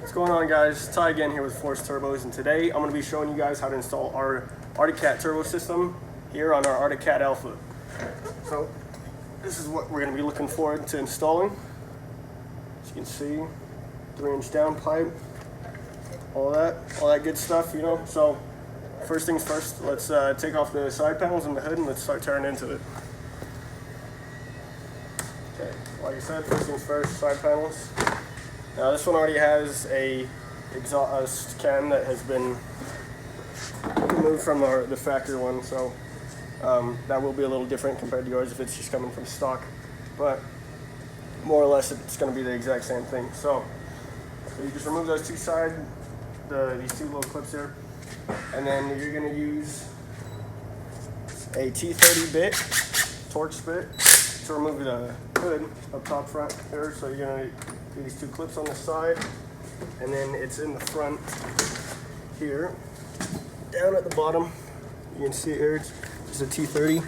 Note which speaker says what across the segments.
Speaker 1: What's going on, guys? Ty again here with Force Turbos, and today I'm going to be showing you guys how to install our Arctic Cat turbo system here on our Arctic Cat Alpha. So this is what we're going to be looking forward to installing. As you can see, 3-inch down pipe, all that good stuff, you know. So first things first, let's take off the side panels and the hood and let's start tearing into it. Okay, like I said, first things first, side panels. Now this one already has a exhaust cam that has been removed from the factory one, so that will be a little different compared to yours if it's just coming from stock, but more or less it's going to be the exact same thing. So you just remove those two sides, these two little clips here, and then you're going to use a T30 bit, Torx bit, to remove the hood up top front here. So you're going to do these two clips on the side, and then it's in the front here. Down at the bottom, you can see it here, it's just a T30.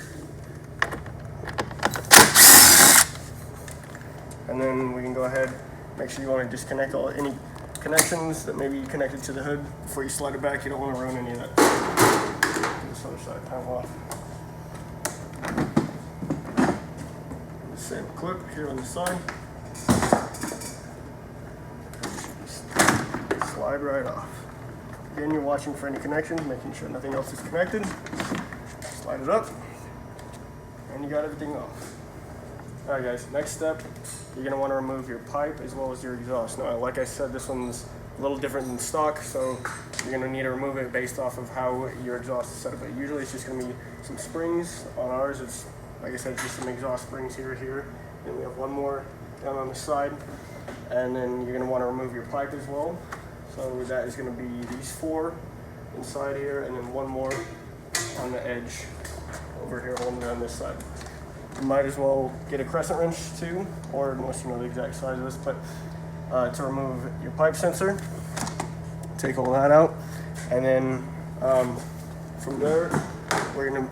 Speaker 1: And then we can go ahead, make sure you want to disconnect any connections that may be connected to the hood before you slide it back. You don't want to ruin any of that. Get this other side panel off. The same clip here on the side. Slide right off. Again, you're watching for any connections, making sure nothing else is connected. Slide it up, and you got everything off. Alright guys, next step, you're going to want to remove your pipe as well as your exhaust. Now, like I said, this one's a little different than stock, so you're going to need to remove it based off of how your exhaust is set up. But usually it's just going to be some springs. On ours, it's, like I said, it's just some exhaust springs here. Then we have one more down on the side. And then you're going to want to remove your pipe as well. So that is going to be these 4 inside here, and then one more on the edge over here, holding down this side. You might as well get a crescent wrench too, or unless you know the exact size of this, but to remove your pipe sensor, take all that out, and then from there,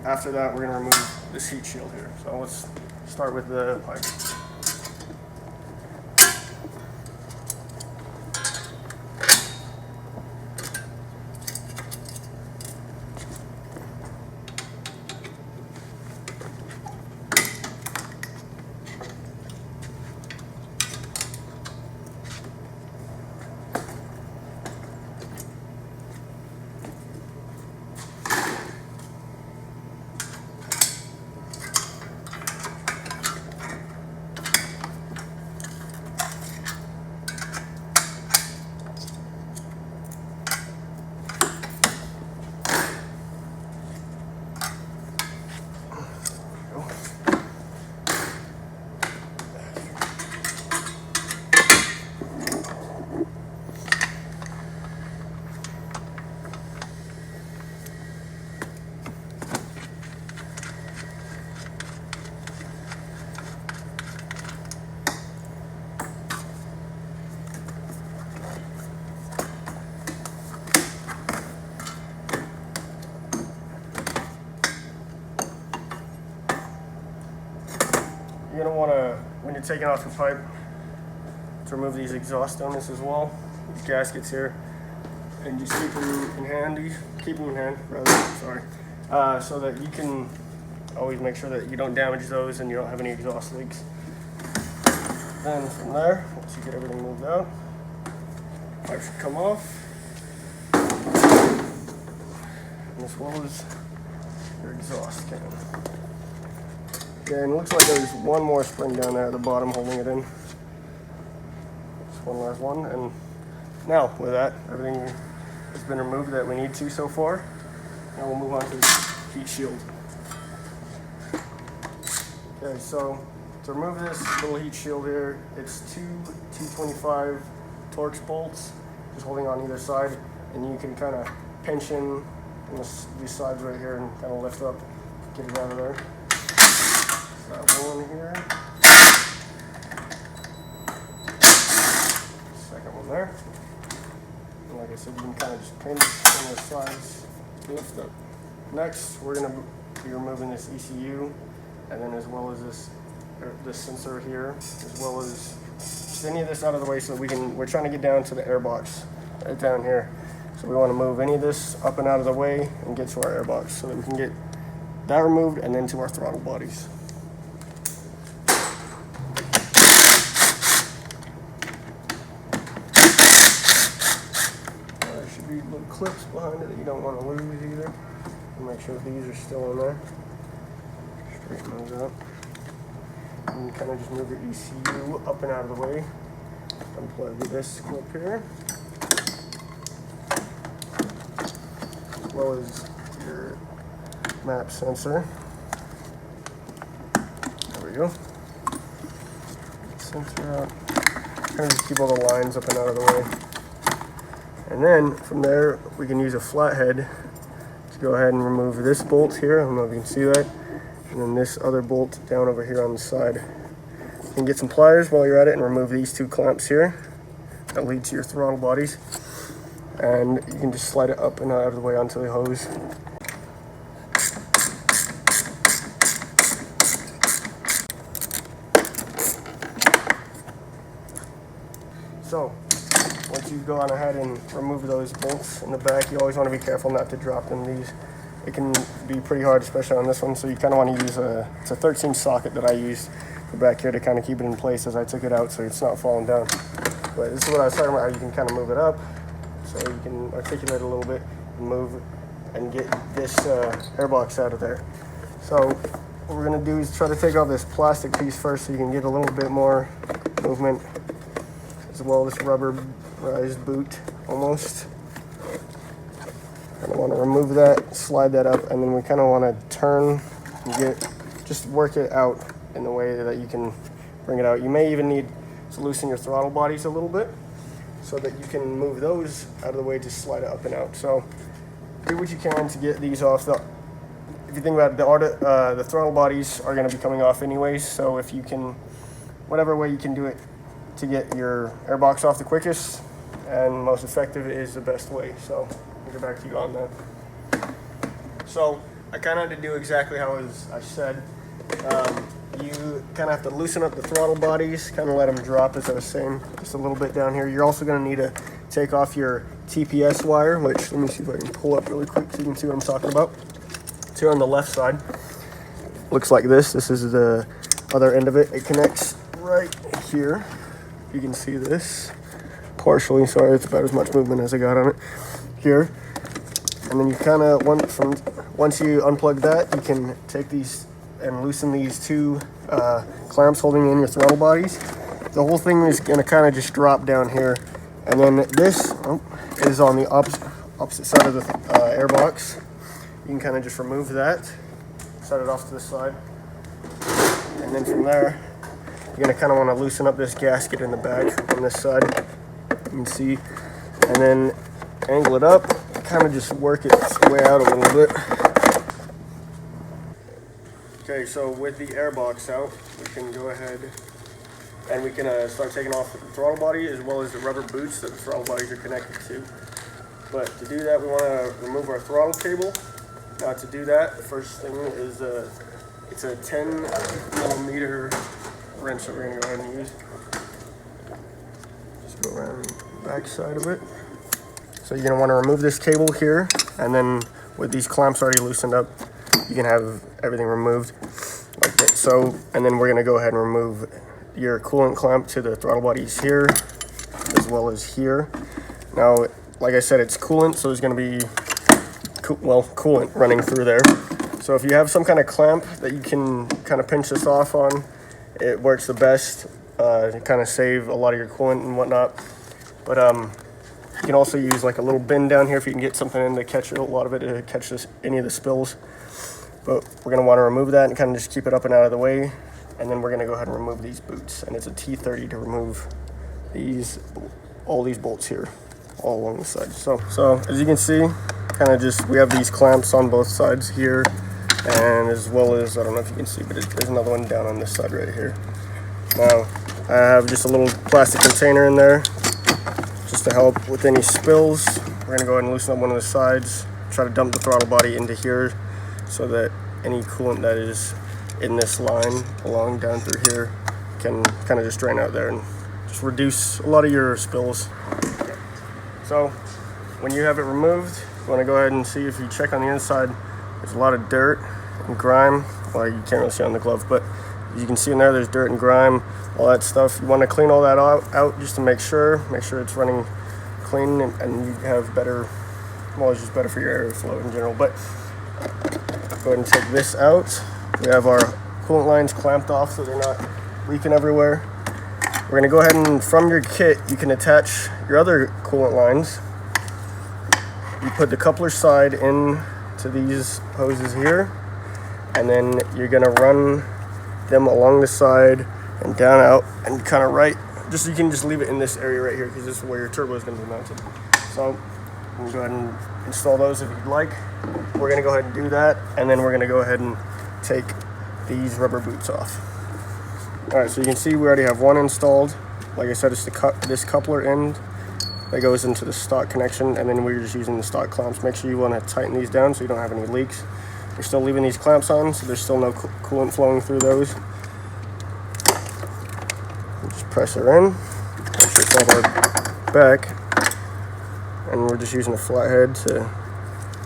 Speaker 1: after that, we're gonna remove this heat shield here. So let's start with the pipe. You're going to want to, when you're taking off the pipe, to remove these exhaust donuts as well, these gaskets here, and just keep them in hand, so that you can always make sure that you don't damage those and you don't have any exhaust leaks. Then from there, once you get everything moved out, pipe should come off, and as well as your exhaust can. And it looks like there's one more spring down there at the bottom holding it in. Just one last one, and now with that, everything has been removed that we need to so far. Now we'll move on to the heat shield. Okay, so to remove this little heat shield here, it's 2 T25 Torx bolts, just holding on either side, and you can kind of pinch in these sides right here and kind of lift up, get it out of there. That one here. Second one there. And like I said, you can kind of just pinch on the sides, lift up. Next, we're going to be removing this ECU, and then as well as this sensor here, as well as push any of this out of the way so that we're trying to get down to the airbox right down here. So we want to move any of this up and out of the way and get to our airbox so that we can get that removed and then to our throttle bodies. There should be little clips behind it that you don't want to lose either. Make sure these are still in there. Straighten those out. And you kind of just move your ECU up and out of the way. Unplug this clip here, as well as your map sensor. There we go. Sensor out. Kind of just keep all the lines up and out of the way. And then from there, we can use a flathead to go ahead and remove this bolt here. I don't know if you can see that. And then this other bolt down over here on the side. You can get some pliers while you're at it and remove these two clamps here that lead to your throttle bodies. And you can just slide it up and out of the way onto the hose. So, once you've gone ahead and removed those bolts in the back, you always want to be careful not to drop them. It can be pretty hard, especially on this one, so you kind of want to use it's a 13 socket that I used for back here to kind of keep it in place as I took it out so it's not falling down. But this is what I was talking about, how you can kind of move it up so you can articulate a little bit and move and get this airbox out of there. So what we're going to do is try to take off this plastic piece first so you can get a little bit more movement, as well as this rubberized boot almost. Kind of want to remove that, slide that up, and then we kind of want to turn and just work it out in the way that you can bring it out. You may even need to loosen your throttle bodies a little bit so that you can move those out of the way to slide it up and out. So do what you can to get these off. If you think about it, the throttle bodies are going to be coming off anyways, so if you can, whatever way you can do it to get your airbox off the quickest and most effective is the best way. So I'll get back to you on that. So I kind of had to do exactly how I said. You kind of have to loosen up the throttle bodies, kind of let them drop, as I was saying, just a little bit down here. You're also going to need to take off your TPS wire, which, let me see if I can pull up really quick so you can see what I'm talking about. It's here on the left side. Looks like this. This is the other end of it. It connects right here. You can see this partially. Sorry, it's about as much movement as I got on it here. And then you kind of, once you unplug that, you can take these and loosen these two clamps holding in your throttle bodies. The whole thing is going to kind of just drop down here. And then this is on the opposite side of the airbox. You can kind of just remove that, set it off to the side. And then from there, you're going to kind of want to loosen up this gasket in the back on this side. You can see. And then angle it up, kind of just work its way out a little bit. Okay, so with the airbox out, we can go ahead and we can start taking off the throttle body as well as the rubber boots that the throttle bodies are connected to. But to do that, we want to remove our throttle cable. Now to do that, the first thing is it's a 10 millimeter wrench that we're going to go ahead and use. Just go around the back side of it. So you're going to want to remove this cable here, and then with these clamps already loosened up, you can have everything removed like that. So, and then we're going to go ahead and remove your coolant clamp to the throttle bodies here, as well as here. Now, like I said, it's coolant, so there's going to be coolant running through there. So if you have some kind of clamp that you can kind of pinch this off on, it works the best. To kind of save a lot of your coolant and whatnot. But you can also use like a little bin down here if you can get something in to catch a lot of it, to catch any of the spills. But we're going to want to remove that and kind of just keep it up and out of the way. And then we're going to go ahead and remove these boots. And it's a T30 to remove all these bolts here, all along the side. So as you can see, kind of just, we have these clamps on both sides here. And as well as, I don't know if you can see, but there's another one down on this side right here. Now, I have just a little plastic container in there just to help with any spills. We're going to go ahead and loosen up one of the sides, try to dump the throttle body into here so that any coolant that is in this line along down through here can kind of just drain out there and just reduce a lot of your spills. So when you have it removed, you want to go ahead and see, if you check on the inside, there's a lot of dirt and grime. Well, you can't really see on the glove, but you can see in there, there's dirt and grime, all that stuff. You want to clean all that out just to make sure it's running clean, and you have better, well, it's just better for your airflow in general. But go ahead and take this out. We have our coolant lines clamped off so they're not leaking everywhere. We're going to go ahead and, from your kit, you can attach your other coolant lines. You put the coupler side in to these hoses here, and then you're going to run them along the side and down out and kind of right, just so you can just leave it in this area right here, because this is where your turbo is going to be mounted. So we'll go ahead and install those if you'd like. We're going to go ahead and do that, and then we're going to go ahead and take these rubber boots off. Alright, so you can see we already have one installed. Like I said, it's this coupler end that goes into the stock connection, and then we're just using the stock clamps. Make sure you want to tighten these down so you don't have any leaks. We're still leaving these clamps on, so there's still no coolant flowing through those. We'll just press her in, make sure it's all the way back, and we're just using a flathead to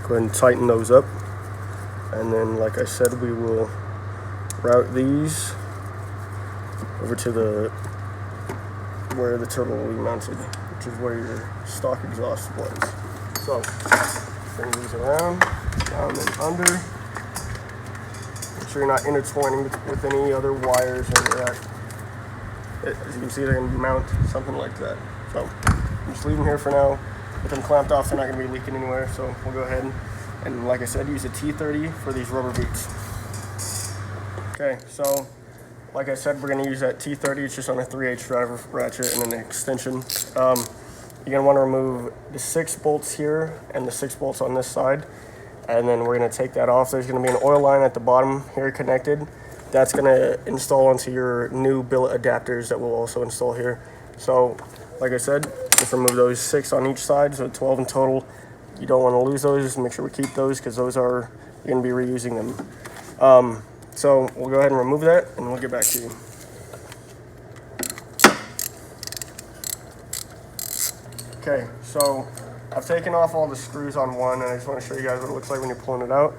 Speaker 1: go ahead and tighten those up. And then, like I said, we will route these over to where the turbo will be mounted, which is where your stock exhaust was. So bring these around, down and under. Make sure you're not intertwining with any other wires or any of that. As you can see, they're going to mount something like that. So I'm just leaving here for now. With them clamped off, they're not going to be leaking anywhere. So we'll go ahead and, like I said, use a T30 for these rubber boots. Okay, so like I said, we're going to use that T30. It's just on a 3/8 driver ratchet and an extension. You're going to want to remove the 6 bolts here and the 6 bolts on this side. And then we're going to take that off. There's going to be an oil line at the bottom here connected. That's going to install onto your new billet adapters that we'll also install here. So, like I said, just remove those 6 on each side, so 12 in total. You don't want to lose those. Just make sure we keep those, because those are, you're going to be reusing them. So we'll go ahead and remove that, and we'll get back to you. Okay, so I've taken off all the screws on one, and I just want to show you guys what it looks like when you're pulling it out.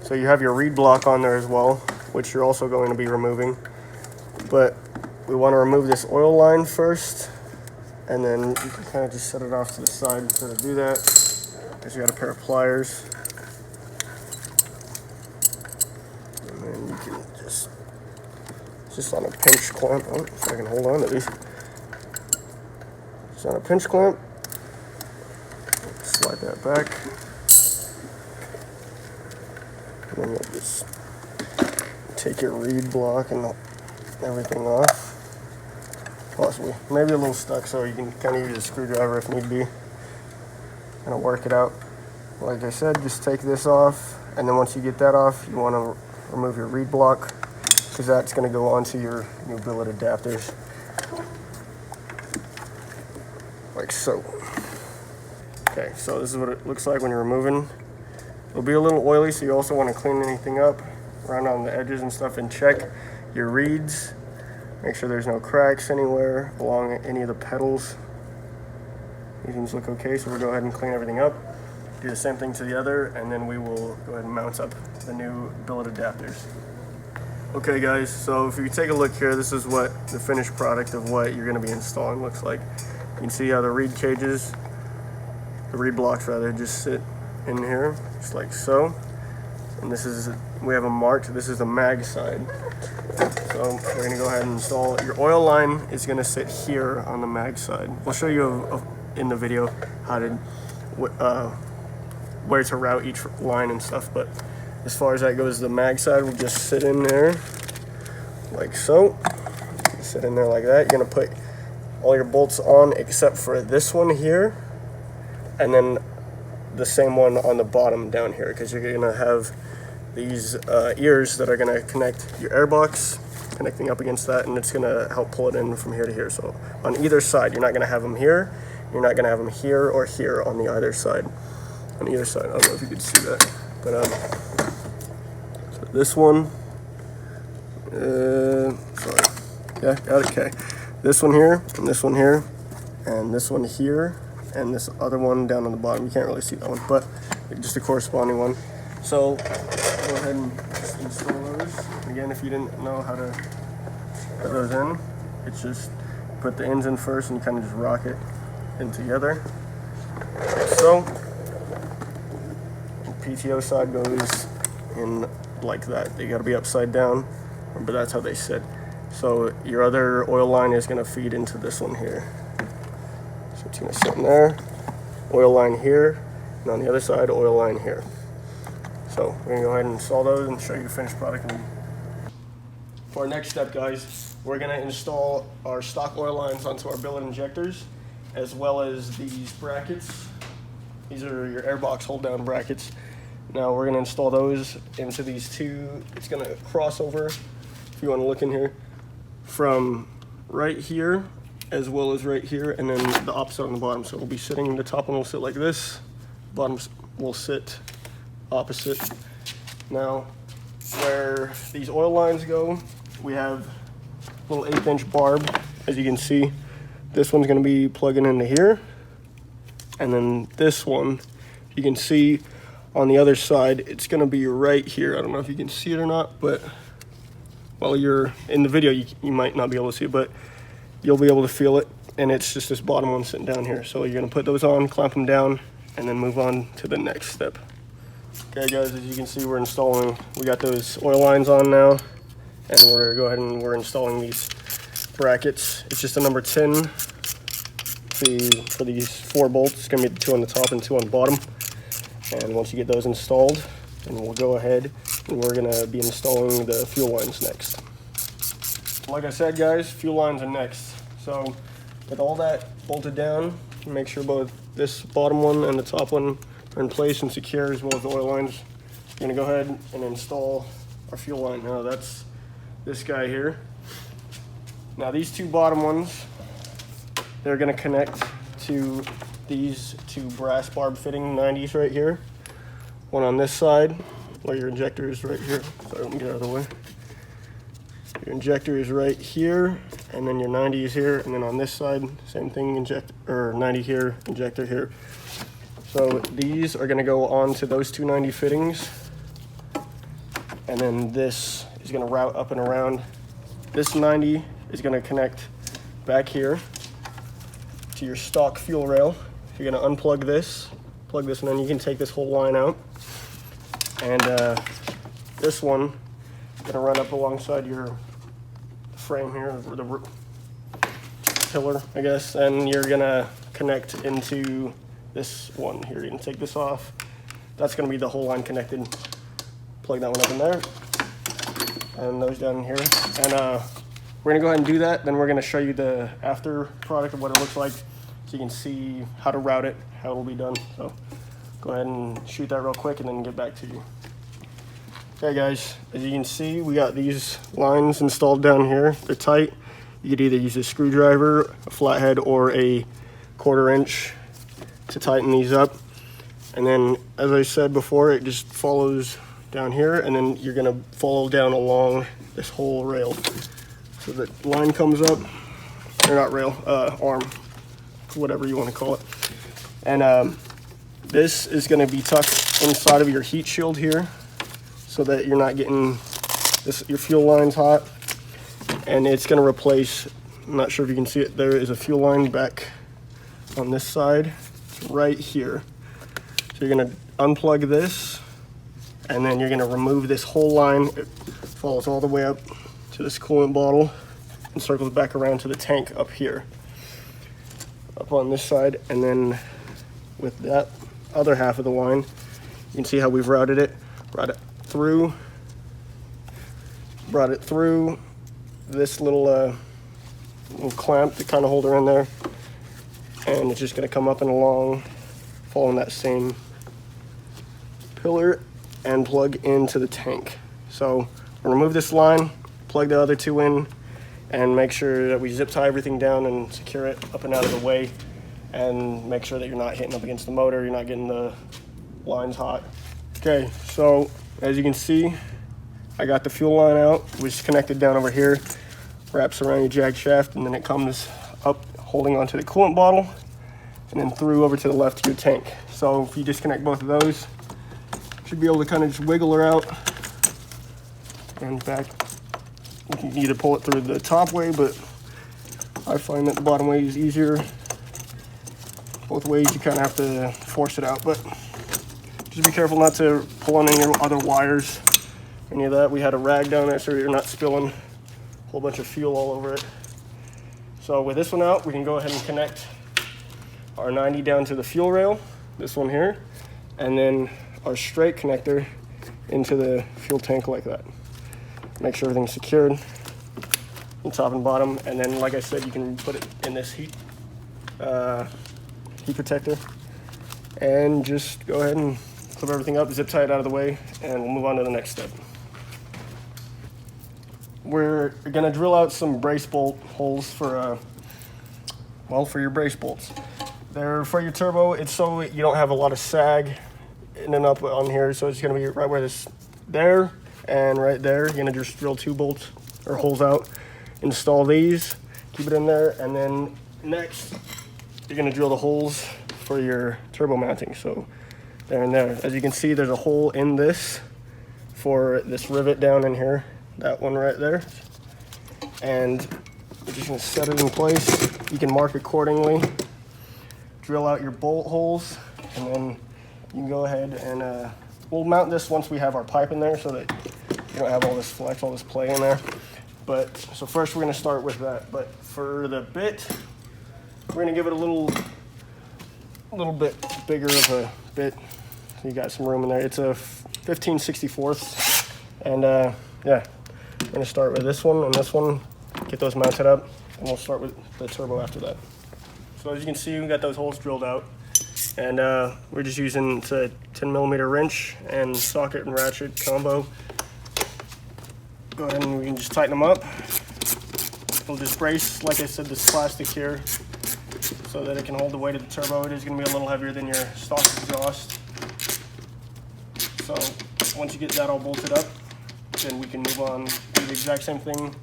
Speaker 1: So you have your reed block on there as well, which you're also going to be removing. But we want to remove this oil line first, and then you can kind of just set it off to the side to do that. Because you got a pair of pliers. And then you can just on a pinch clamp. Oh, if I can hold on to these. Just on a pinch clamp. Slide that back. And then you'll just take your reed block and everything off. Possibly. Maybe a little stuck, so you can kind of use a screwdriver if need be. Kind of work it out. Like I said, just take this off, and then once you get that off, you want to remove your reed block, because that's going to go onto your new billet adapters. Like so. Okay, so this is what it looks like when you're removing. It'll be a little oily, so you also want to clean anything up around on the edges and stuff, and check your reeds. Make sure there's no cracks anywhere along any of the pedals. These things look okay, so we'll go ahead and clean everything up. Do the same thing to the other, and then we will go ahead and mount up the new billet adapters. Okay guys, so if you take a look here, this is what the finished product of what you're going to be installing looks like. You can see how the reed cages, the reed blocks rather, just sit in here, just like so. And this is, we have them marked, this is the mag side. So we're going to go ahead and install, your oil line is going to sit here on the mag side. We'll show you in the video how to, where to route each line and stuff, but as far as that goes, the mag side will just sit in there like so. Sit in there like that. You're going to put all your bolts on except for this one here, and then the same one on the bottom down here, because you're going to have these ears that are going to connect your airbox, connecting up against that, and it's going to help pull it in from here to here. So on either side, you're not going to have them here, you're not going to have them here or here on the other side. On either side, I don't know if you could see that, but so this one, sorry, yeah, got it, okay. this one here, and this one here, and this one here, and this other one down on the bottom. You can't really see that one, but just a corresponding one. So go ahead and just install those. Again, if you didn't know how to put those in, it's just put the ends in first and you kind of just rock it in together. So the PTO side goes in like that. They got to be upside down, but that's how they sit. So your other oil line is going to feed into this one here. So it's going to sit in there, oil line here, and on the other side, oil line here. So we're going to go ahead and install those and show you the finished product. For our next step, guys, we're going to install our stock oil lines onto our billet injectors, as well as these brackets. These are your airbox hold down brackets. Now we're going to install those into these two. It's going to cross over, if you want to look in here, from right here as well as right here, and then the opposite on the bottom. So we'll be sitting, the top one will sit like this, bottom will sit opposite. Now where these oil lines go, we have a little 1/8 inch barb. As you can see, this one's going to be plugging into here, and then this one, you can see on the other side, it's going to be right here. I don't know if you can see it or not, but while you're in the video, you might not be able to see it, but you'll be able to feel it. And it's just this bottom one sitting down here. So you're going to put those on, clamp them down, and then move on to the next step. Okay guys, as you can see, we got those oil lines on now, and we're go ahead and we're installing these brackets. It's just a number 10 for these 4 bolts. It's going to be the 2 on the top and 2 on the bottom. And once you get those installed, then we'll go ahead and we're going to be installing the fuel lines next. Like I said, guys, fuel lines are next. So with all that bolted down, make sure both this bottom one and the top one are in place and secure, as well as the oil lines. We're going to go ahead and install our fuel line. Now that's this guy here. Now these 2 bottom ones, they're going to connect to these 2 brass barb fitting 90s right here. One on this side, where your injector is right here. Sorry, let me get out of the way. Your injector is right here, and then your 90 is here, and then on this side, same thing, 90 here, injector here. So these are going to go on to those 2 90 fittings, and then this is going to route up and around. This 90 is going to connect back here to your stock fuel rail. You're going to unplug this, plug this, and then you can take this whole line out. And this one is going to run up alongside your frame here, or the pillar, I guess, and you're going to connect into this one here. You're going to take this off. That's going to be the whole line connected. Plug that one up in there, and those down here. And we're going to go ahead and do that. Then we're going to show you the after product of what it looks like, so you can see how to route it, how it will be done. So go ahead and shoot that real quick and then get back to you. Okay guys, as you can see, we got these lines installed down here. They're tight. You could either use a screwdriver, a flathead, or a 1/4 inch to tighten these up. And then, as I said before, it just follows down here, and then you're gonna follow down along this whole rail. So the line comes up, or not rail, arm, whatever you want to call it. And this is going to be tucked inside of your heat shield here, so that you're not getting your fuel line's hot. And it's going to replace, I'm not sure if you can see it, there is a fuel line back on this side. It's right here. So you're going to unplug this, and then you're going to remove this whole line. It follows all the way up to this coolant bottle and circles back around to the tank up here, up on this side. And then with that other half of the line, you can see how we've routed it. Brought it through this little clamp to kind of hold her in there, and it's just going to come up and along, following that same pillar, and plug into the tank. So we'll remove this line, plug the other 2 in, and make sure that we zip tie everything down and secure it up and out of the way, and make sure that you're not hitting up against the motor, you're not getting the lines hot. Okay, so as you can see, I got the fuel line out, which is connected down over here. wraps around your jack shaft, and then it comes up holding onto the coolant bottle, and then through over to the left to your tank. So if you disconnect both of those, you should be able to kind of just wiggle her out. And in fact, you can either pull it through the top way, but I find that the bottom way is easier. Both ways you kind of have to force it out, but just be careful not to pull on any other wires, any of that. We had a rag down there so you're not spilling a whole bunch of fuel all over it. So with this one out, we can go ahead and connect our 90 down to the fuel rail, this one here, and then our straight connector into the fuel tank like that. Make sure everything's secured from top and bottom, and then like I said, you can put it in this heat protector, and just go ahead and clip everything up, zip tie it out of the way, and we'll move on to the next step. We're gonna drill out some brace bolt holes for your brace bolts. They're for your turbo. It's so you don't have a lot of sag in and up on here, so it's gonna be right where this there and right there. You're gonna just drill 2 bolts or holes out, install these, keep it in there, and then next you're gonna drill the holes for your turbo mounting. So there and there. As you can see, there's a hole in this for this rivet down in here, that one right there. And you're just gonna set it in place. You can mark accordingly, drill out your bolt holes, and then you can go ahead and we'll mount this once we have our pipe in there so that you don't have all this flex, all this play in there. But so first we're gonna start with that. But for the bit, we're gonna give it a little bit bigger of a bit. So you got some room in there. It's a 15/64, and yeah, we're gonna start with this one and this one, get those mounted up, and we'll start with the turbo after that. So as you can see, we got those holes drilled out, and we're just using a 10mm wrench and socket and ratchet combo. Go ahead and we can just tighten them up. We'll just brace, like I said, this plastic here, so that it can hold the weight of the turbo. It is going to be a little heavier than your stock exhaust. So once you get that all bolted up, then we can move on, do the exact same thing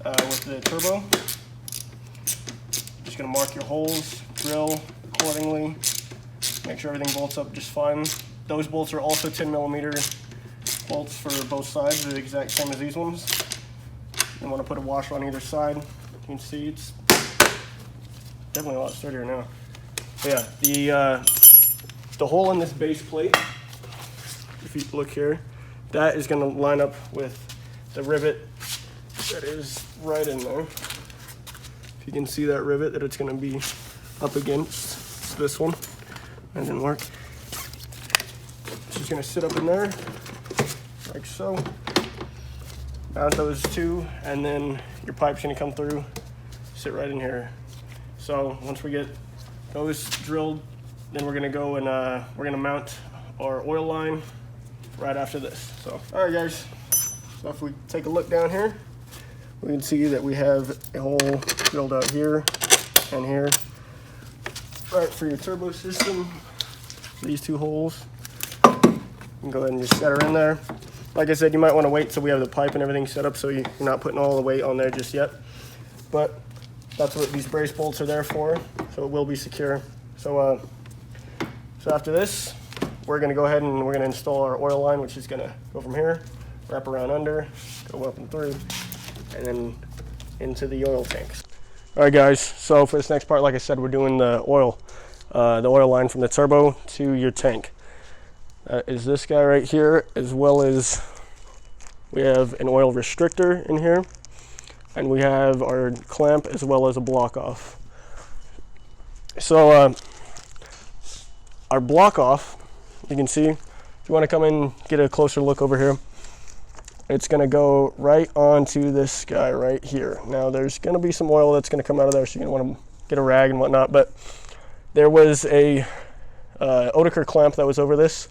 Speaker 1: with the turbo. Just going to mark your holes, drill accordingly, make sure everything bolts up just fine. Those bolts are also 10mm bolts for both sides. They're the exact same as these ones. You want to put a washer on either side. You can see it's definitely a lot sturdier now. But yeah, the hole in this base plate, if you look here, that is going to line up with the rivet that is right in there. If you can see that rivet that it's going to be up against, this one. That didn't work. It's just going to sit up in there like so. Mount those 2, and then your pipe's going to come through, sit right in here. So once we get those drilled, then we're gonna go and we're gonna mount our oil line right after this. So, all right guys, so if we take a look down here, we can see that we have a hole drilled out here and here, right for your turbo system. These 2 holes, you can go ahead and just set her in there. Like I said, you might wanna wait till we have the pipe and everything set up so you're not putting all the weight on there just yet. But that's what these brace bolts are there for, so it will be secure. So after this, we're gonna go ahead and we're gonna install our oil line, which is gonna go from here, wrap around under, go up and through, and then into the oil tanks. All right guys, so for this next part, like I said, we're doing the oil line from the turbo to your tank. Is this guy right here, as well as we have an oil restrictor in here. And we have our clamp as well as a block off. So our block off, you can see, if you want to come in, get a closer look over here, it's going to go right onto this guy right here. Now there's going to be some oil that's going to come out of there, so you're going to want to get a rag and whatnot, but there was a Oetiker clamp that was over this.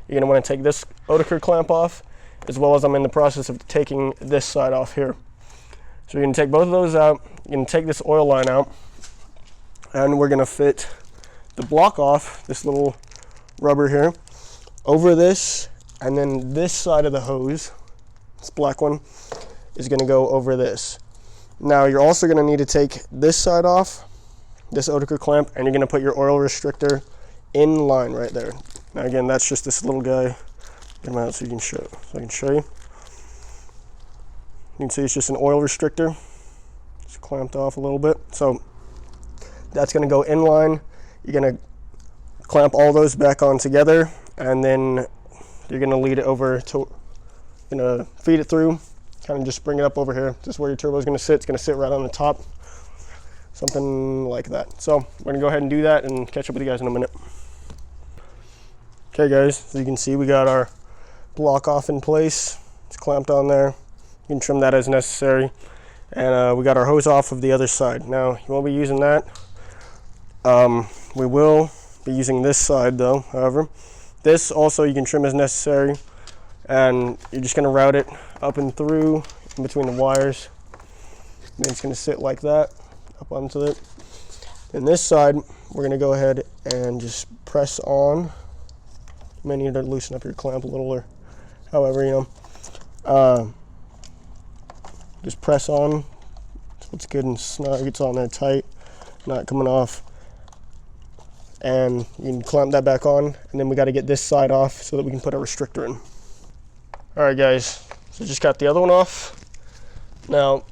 Speaker 1: You're going to want to take this Oetiker clamp off, as well as I'm in the process of taking this side off here. So you're going to take both of those out, you're going to take this oil line out, and we're going to fit the block off, this little rubber here, over this, and then this side of the hose, this black one, is going to go over this. Now you're also going to need to take this side off, this Oetiker clamp, and you're going to put your oil restrictor in line right there. Now again, that's just this little guy. Get him out so I can show you. You can see it's just an oil restrictor. It's clamped off a little bit. So that's going to go in line. You're going to clamp all those back on together, and then you're going to lead it over to, feed it through, kind of just bring it up over here. This is where your turbo is going to sit. It's going to sit right on the top, something like that. So we're going to go ahead and do that and catch up with you guys in a minute. Okay guys, as you can see, we got our block off in place. It's clamped on there. You can trim that as necessary. And we got our hose off of the other side. Now, you won't be using that. We will be using this side though, however. This also you can trim as necessary. And you're just gonna route it up and through in between the wires. And it's gonna sit like that, up onto it. And this side, we're gonna go ahead and just press on. You may need to loosen up your clamp a little, or however, just press on so it's good and snug. It's on there tight, not coming off. And you can clamp that back on, and then we got to get this side off so that we can put a restrictor in. All right guys, so just got the other one off. Now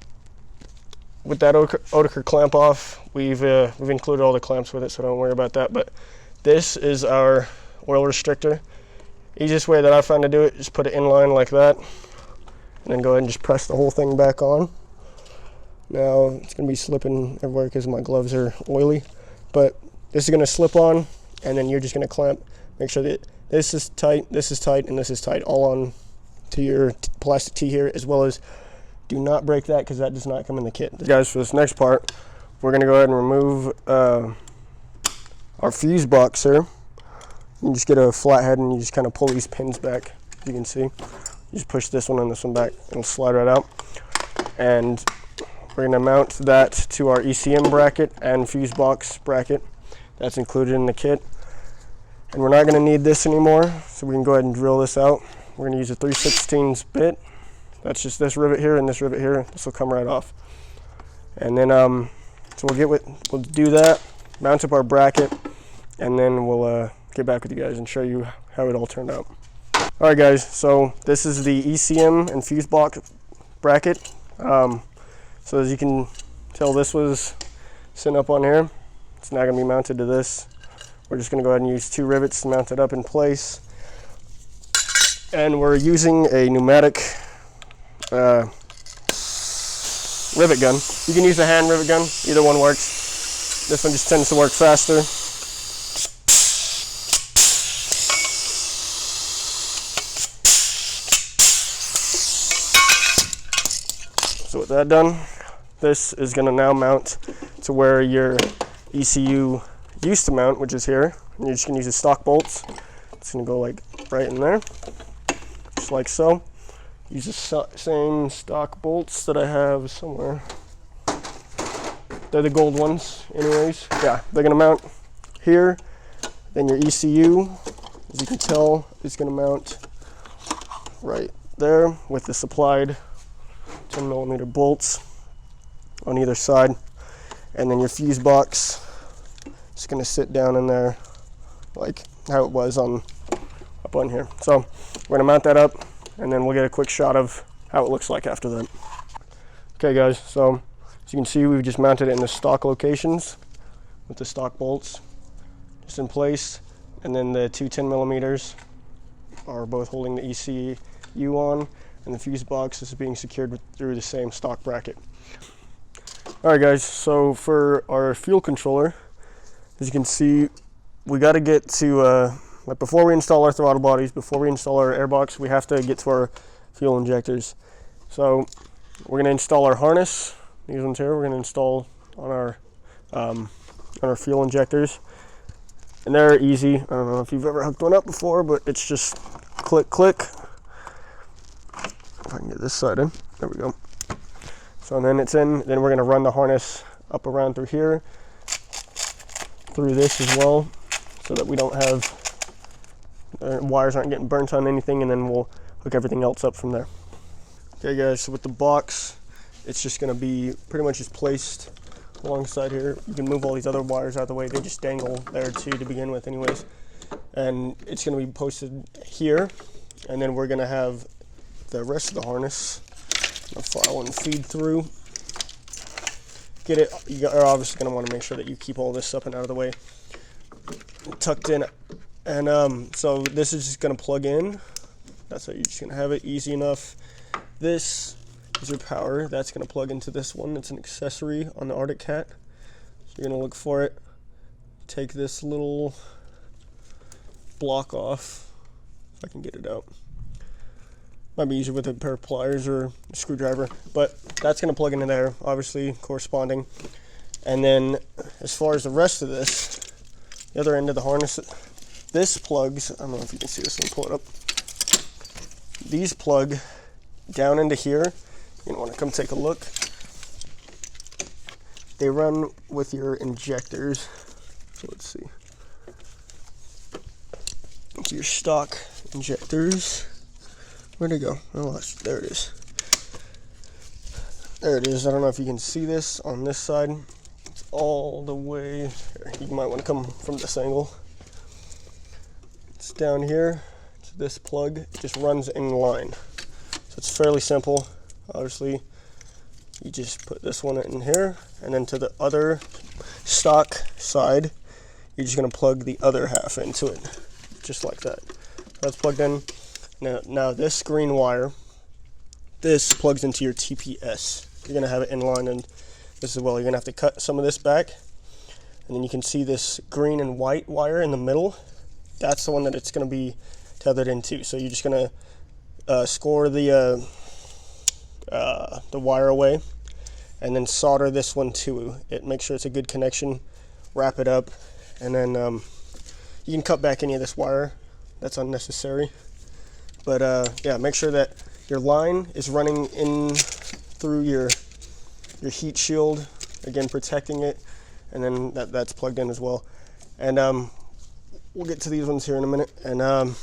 Speaker 1: with that Oetiker clamp off, we've included all the clamps with it, so don't worry about that. But this is our oil restrictor. Easiest way that I found to do it, just put it in line like that, and then go ahead and just press the whole thing back on. Now it's gonna be slipping everywhere because my gloves are oily, but this is gonna slip on, and then you're just gonna clamp. Make sure that this is tight, and this is tight, all on to your plastic tee here, as well as do not break that because that does not come in the kit. Guys, for this next part, we're gonna go ahead and remove our fuse box here. You just get a flathead and you just kind of pull these pins back. You can see, you just push this one and this one back, it'll slide right out. And we're gonna mount that to our ECM bracket and fuse box bracket. That's included in the kit. And we're not gonna need this anymore, so we can go ahead and drill this out. We're gonna use a 3/16 bit. That's just this rivet here and this rivet here. This will come right off. And then, so we'll do that, mount up our bracket, and then we'll get back with you guys and show you how it all turned out. All right guys, so this is the ECM and fuse box bracket. So as you can tell, this was sitting up on here. It's not gonna be mounted to this. We're just gonna go ahead and use 2 rivets to mount it up in place. And we're using a pneumatic rivet gun. You can use a hand rivet gun, either one works. This one just tends to work faster. So with that done, this is going to now mount to where your ECU used to mount, which is here. And you're just going to use the stock bolts. It's going to go like right in there, just like so. Use the same stock bolts that I have somewhere. They're the gold ones anyways. Yeah, they're going to mount here. Then your ECU, as you can tell, is going to mount right there with the supplied 10mm bolts on either side. And then your fuse box is going to sit down in there like how it was up on here. So we're going to mount that up, and then we'll get a quick shot of how it looks like after that. Okay guys, so as you can see, we've just mounted it in the stock locations with the stock bolts just in place, and then the 2 10mm are both holding the ECU on, and the fuse box is being secured through the same stock bracket. Alright guys, so for our fuel controller, as you can see, we got to get to, like before we install our throttle bodies, before we install our airbox, we have to get to our fuel injectors. So we're going to install our harness, these ones here, we're going to install on our fuel injectors. And they're easy. I don't know if you've ever hooked one up before, but it's just click, click. If I can get this side in, there we go. So then it's in, then we're going to run the harness up around through here, through this as well, so that we don't have, wires aren't getting burnt on anything, and then we'll hook everything else up from there. Okay guys, so with the box it's just going to be pretty much just placed alongside here. You can move all these other wires out of the way. They just dangle there too to begin with anyways. And it's going to be posted here, and then we're going to have the rest of the harness file and feed through. Get it, you're obviously going to want to make sure that you keep all this up and out of the way, tucked in. And so this is just going to plug in. That's how you're just going to have it, easy enough. This is your power. That's going to plug into this one. It's an accessory on the Arctic Cat. So you're going to look for it. Take this little block off, if I can get it out. Might be easier with a pair of pliers or a screwdriver, but that's going to plug into there, obviously corresponding. And then as far as the rest of this, the other end of the harness, this plugs, I don't know if you can see this, let me pull it up. These plug down into here. You want to come take a look. They run with your injectors. So let's see. It's your stock injectors. Where'd it go? I lost. There it is. There it is. I don't know if you can see this on this side. It's all the way here. You might want to come from this angle. It's down here. It's this plug. It just runs in line. So it's fairly simple. Obviously, you just put this one in here, and then to the other stock side, you're just going to plug the other half into it, just like that. That's plugged in. Now this green wire, this plugs into your TPS. You're going to have it in line, and this as well. You're going to have to cut some of this back, and then you can see this green and white wire in the middle. That's the one that it's going to be tethered into. So you're just going to score the wire away, and then solder this one to it. Make sure it's a good connection. Wrap it up, and then you can cut back any of this wire that's unnecessary. But yeah, make sure that your line is running in through your heat shield, again protecting it, and then that's plugged in as well. And we'll get to these ones here in a minute, and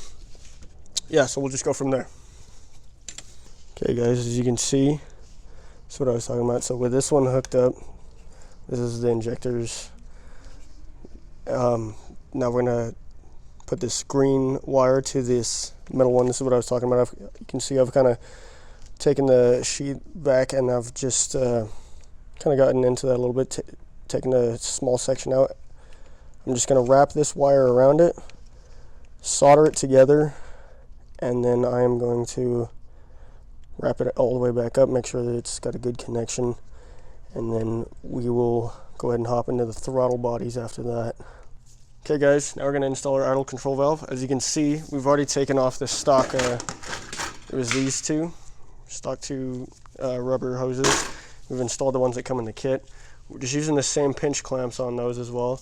Speaker 1: yeah, so we'll just go from there. Okay guys, as you can see, that's what I was talking about. So with this one hooked up, this is the injectors. Now we're gonna put this green wire to this middle one. This is what I was talking about. You can see I've kind of taken the sheet back, and I've just kind of gotten into that a little bit, taking a small section out. I'm just going to wrap this wire around it, solder it together, and then I am going to wrap it all the way back up, make sure that it's got a good connection, and then we will go ahead and hop into the throttle bodies after that. Okay guys, now we're going to install our idle control valve. As you can see, we've already taken off the stock, it was these two, stock 2 rubber hoses. We've installed the ones that come in the kit. We're just using the same pinch clamps on those as well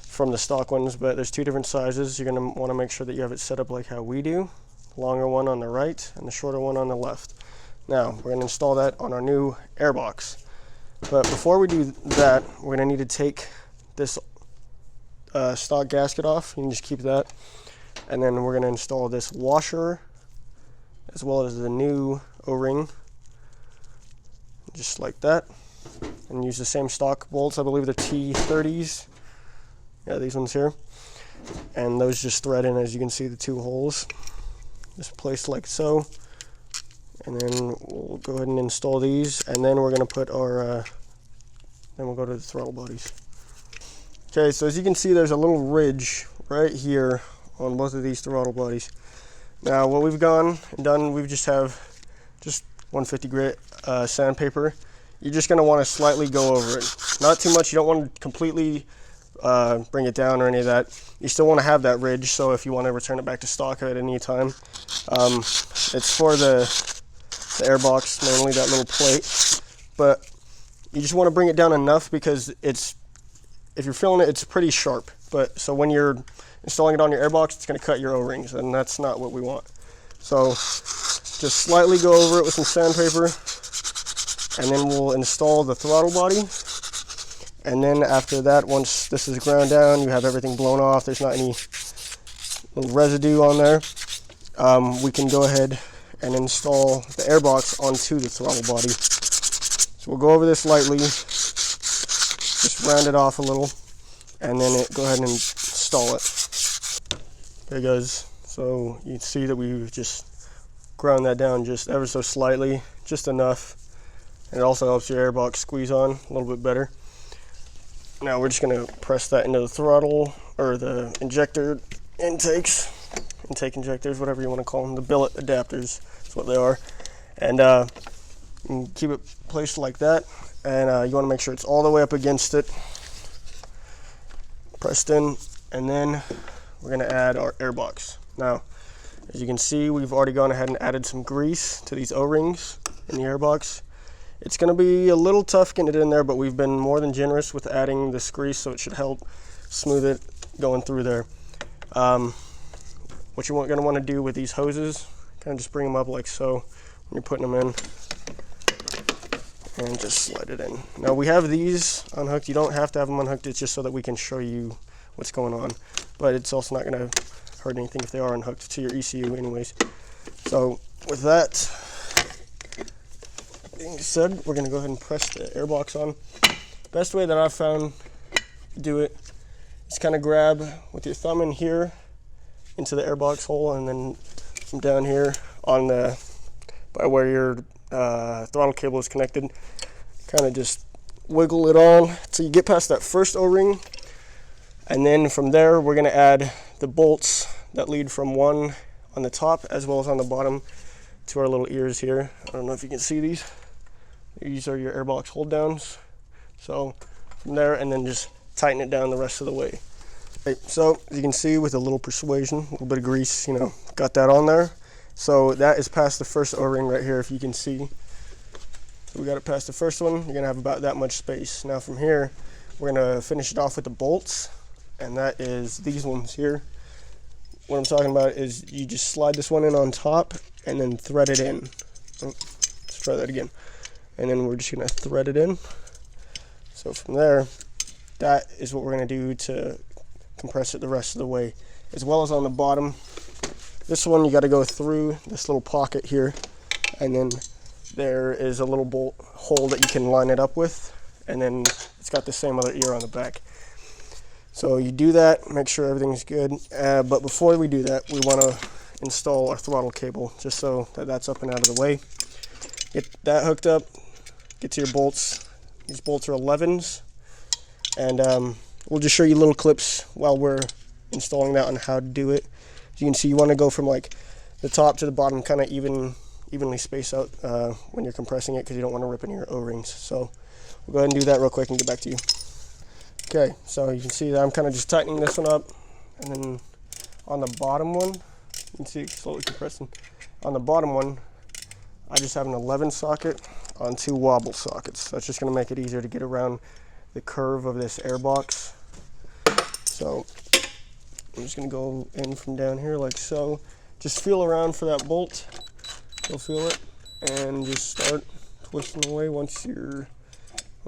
Speaker 1: from the stock ones, but there's 2 different sizes. You're going to want to make sure that you have it set up like how we do. Longer one on the right and the shorter one on the left. Now, we're going to install that on our new airbox. But before we do that, we're going to need to take this stock gasket off. You can just keep that. And then we're going to install this washer as well as the new O-ring, just like that. And use the same stock bolts. I believe they're T30s. Yeah, these ones here. And those just thread in, as you can see, the 2 holes. Just placed like so. And then we'll go ahead and install these, and then we're going to put our then we'll go to the throttle bodies. Okay, so as you can see, there's a little ridge right here on both of these throttle bodies. Now what we've gone and done, we just have 150 grit sandpaper. You're just going to want to slightly go over it, not too much. You don't want to completely bring it down or any of that. You still want to have that ridge, so if you want to return it back to stock at any time. It's for the airbox, mainly that little plate, but you just want to bring it down enough because it's, if you're feeling it, it's pretty sharp. But so when you're installing it on your airbox, it's going to cut your O-rings, and that's not what we want. So just slightly go over it with some sandpaper, and then we'll install the throttle body. And then after that, once this is ground down, you have everything blown off, there's not any little residue on there, we can go ahead and install the airbox onto the throttle body. So we'll go over this lightly, just round it off a little, and then go ahead and install it. Okay guys, so you can see that we've just ground that down just ever so slightly, just enough, and it also helps your airbox squeeze on a little bit better. Now we're just going to press that into the throttle, or the injector intake injectors, whatever you want to call them, the billet adapters, that's what they are. And you can keep it placed like that, and you want to make sure it's all the way up against it, pressed in, and then we're going to add our airbox. Now, as you can see, we've already gone ahead and added some grease to these O-rings in the airbox. It's going to be a little tough getting it in there, but we've been more than generous with adding this grease, so it should help smooth it going through there. What you're going to want to do with these hoses, kind of just bring them up like so when you're putting them in, and just slide it in. Now we have these unhooked. You don't have to have them unhooked. It's just so that we can show you what's going on, but it's also not going to hurt anything if they are unhooked to your ECU anyways. So with that being said, we're going to go ahead and press the airbox on. Best way that I've found to do it is kind of grab with your thumb in here into the airbox hole, and then from down here on the by where your throttle cable is connected, kind of just wiggle it on till you get past that first O-ring, and then from there we're going to add the bolts that lead from one on the top as well as on the bottom to our little ears here. I don't know if you can see these. These are your airbox hold downs. So from there, and then just tighten it down the rest of the way. Okay, so as you can see, with a little persuasion, a little bit of grease, you know, got that on there. So that is past the first O-ring right here, if you can see. So we got it past the first one. You're gonna have about that much space. Now from here, we're gonna finish it off with the bolts, and that is these ones here. What I'm talking about is you just slide this one in on top and then thread it in. Oh, let's try that again. And then we're just gonna thread it in. So from there, that is what we're gonna do to compress it the rest of the way. As well as on the bottom, this one you gotta go through this little pocket here, and then there is a little bolt hole that you can line it up with, and then it's got the same other ear on the back. So you do that, make sure everything's good, but before we do that, we want to install our throttle cable, just so that that's up and out of the way. Get that hooked up, get to your bolts. These bolts are 11s, and we'll just show you little clips while we're installing that on how to do it. As you can see, you want to go from like the top to the bottom, kind of evenly space out when you're compressing it, because you don't want to rip any of your O-rings. So we'll go ahead and do that real quick and get back to you. Okay, so you can see that I'm kind of just tightening this one up, and then on the bottom one, you can see it slowly compressing. On the bottom one, I just have an 11 socket on 2 wobble sockets. That's just going to make it easier to get around the curve of this airbox. So I'm just going to go in from down here like so. Just feel around for that bolt. You'll feel it, and just start twisting away once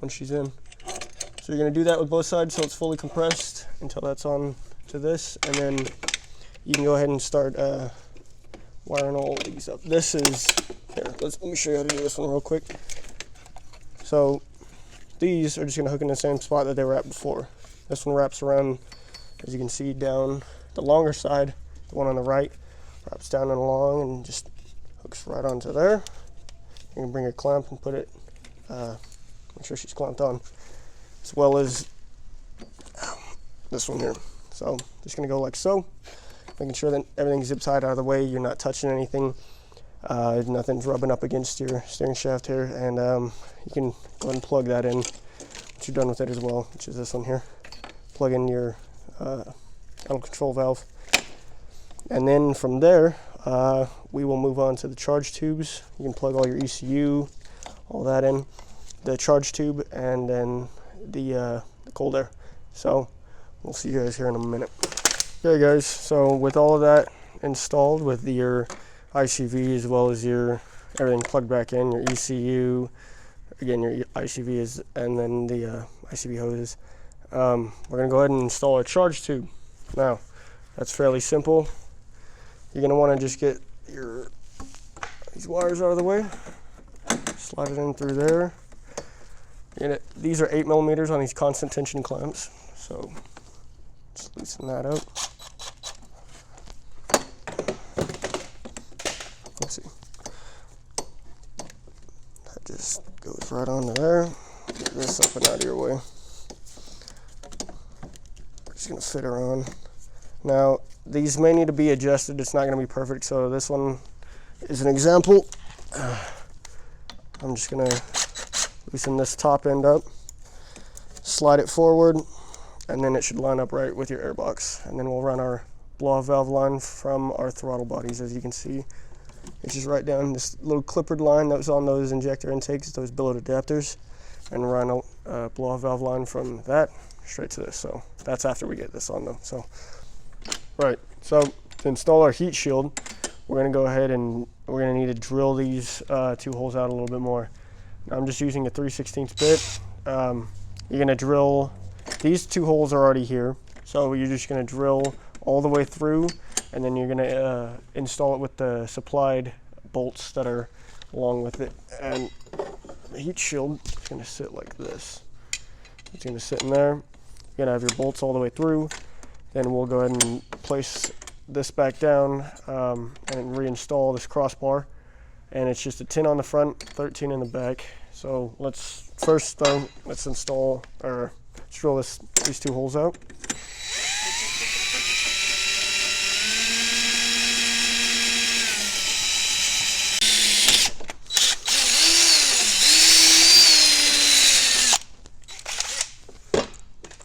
Speaker 1: she's in. So you're going to do that with both sides so it's fully compressed until that's on to this, and then you can go ahead and start wiring all these up. This is, here, let me show you how to do this one real quick. So these are just going to hook in the same spot that they were at before. This one wraps around, as you can see, down the longer side. The one on the right wraps down and along and just hooks right onto there. You can bring your clamp and put it, make sure she's clamped on, as well as this one here. So just gonna go like so, making sure that everything's zip tied out of the way, you're not touching anything, nothing's rubbing up against your steering shaft here, and you can go ahead and plug that in once you're done with it as well, which is this one here. Plug in your idle control valve, and then from there we will move on to the charge tubes. You can plug all your ECU, all that in, the charge tube, and then the cold air. So we'll see you guys here in a minute. Okay guys, so with all of that installed, with your ICV as well as your everything plugged back in, your ECU, again your ICV is, and then the ICV hoses, we're going to go ahead and install a charge tube. Now that's fairly simple. You're going to want to just get these wires out of the way, slide it in through there, These are 8mm on these constant tension clamps, so just loosen that up. Let's see. That just goes right onto there. Get this up and out of your way. Just gonna fit her on. Now, these may need to be adjusted. It's not gonna be perfect, so this one is an example. I'm just gonna loosen this top end up, slide it forward, and then it should line up right with your airbox. And then we'll run our blow-off valve line from our throttle bodies. As you can see, it's just right down this little clippered line that was on those injector intakes, those billet adapters, and run a blow-off valve line from that straight to this. So that's after we get this on though. So, right, so to install our heat shield, we're gonna go ahead and we're gonna need to drill these 2 holes out a little bit more. Now, I'm just using a 3/16 bit. You're gonna drill, these 2 holes are already here, so you're just gonna drill all the way through, and then you're gonna install it with the supplied bolts that are along with it. And the heat shield is gonna sit like this. It's gonna sit in there. You're gonna have your bolts all the way through. Then we'll go ahead and place this back down and reinstall this crossbar. And it's just a 10 on the front, 13 in the back. So let's first though, let's install, or let's drill these 2 holes out.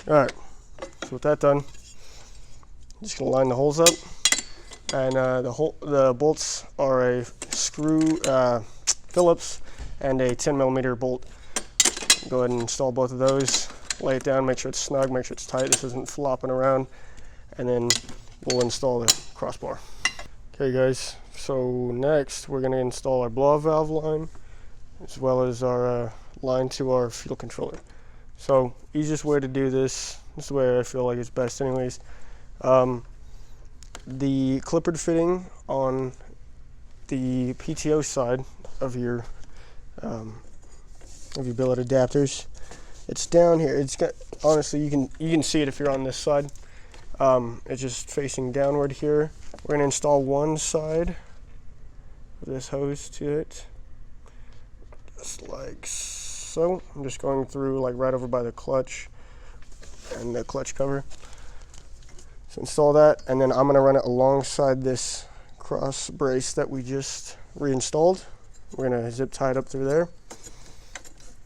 Speaker 1: All right, so with that done, I'm just gonna line the holes up. And the bolts are a screw Phillips and a 10mm bolt. Go ahead and install both of those. Lay it down, make sure it's snug, make sure it's tight, this isn't flopping around, and then we'll install the crossbar. Okay guys, so next we're going to install our blow-off valve line as well as our line to our fuel controller. So easiest way to do this is the way I feel like it's best anyways. The clippered fitting on the PTO side of your billet adapters, it's down here. It's got, honestly, you can see it if you're on this side. It's just facing downward here. We're going to install one side of this hose to it, just like so. I'm just going through like right over by the clutch and the clutch cover. So install that, and then I'm going to run it alongside this cross brace that we just reinstalled. We're going to zip tie it up through there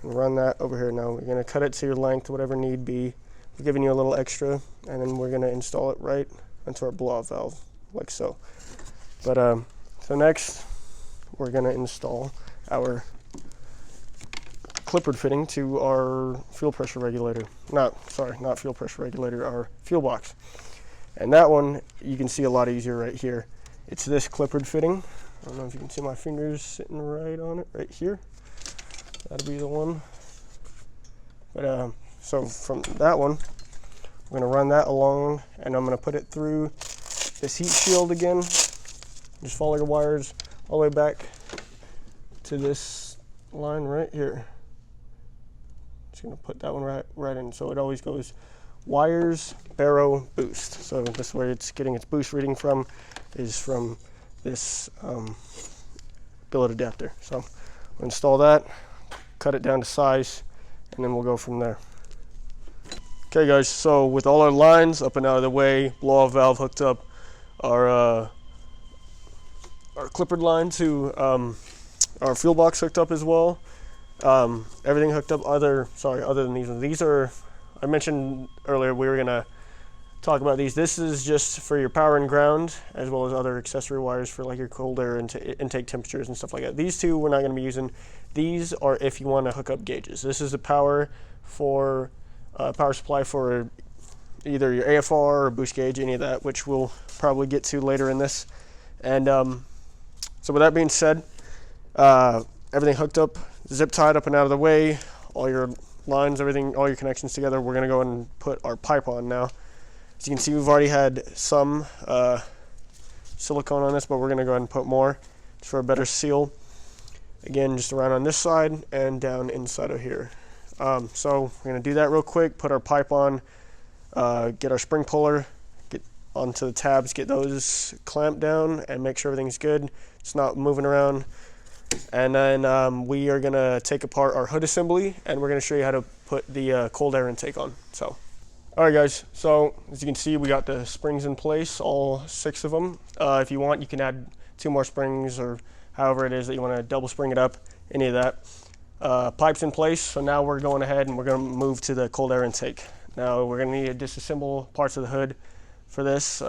Speaker 1: and run that over here. Now we're going to cut it to your length, whatever need be. We're giving you a little extra, and then we're going to install it right into our blow-off valve, like so. But so next, we're going to install our clippered fitting to our fuel pressure regulator. Not fuel pressure regulator, our fuel box. And that one, you can see a lot easier right here. It's this clippered fitting. I don't know if you can see my fingers sitting right on it, right here. That'll be the one. But so from that one, we're gonna run that along, and I'm gonna put it through this heat shield again. Just follow your wires all the way back to this line right here. Just gonna put that one right in. So it always goes wires, barrow, boost. So this way it's getting its boost reading from is from this billet adapter. So we'll install that, cut it down to size, and then we'll go from there. Okay guys, so with all our lines up and out of the way, blow-off valve hooked up, our clippered line to our fuel box hooked up as well. Everything hooked up other than these ones. These are, I mentioned earlier we were gonna talk about these. This is just for your power and ground, as well as other accessory wires for like your cold air intake temperatures and stuff like that. These two we're not gonna be using. These are if you wanna hook up gauges. This is the power for power supply for either your AFR or boost gauge, any of that, which we'll probably get to later in this. And so with that being said, everything hooked up, zip tied up and out of the way, all your lines, everything, all your connections together. We're gonna go and put our pipe on now. As you can see, we've already had some silicone on this, but we're gonna go ahead and put more just for a better seal. Again, just around on this side and down inside of here So we're going to do that real quick, put our pipe on, get our spring puller, get onto the tabs, get those clamped down and make sure everything's good. It's not moving around. And then we are going to take apart our hood assembly and we're going to show you how to put the cold air intake on. So, all right guys, so as you can see, we got the springs in place, all 6 of them. If you want, you can add 2 more springs or however it is that you want to double spring it up, any of that. Pipe's in place, so now we're going ahead and we're going to move to the cold air intake. Now we're going to need to disassemble parts of the hood for this.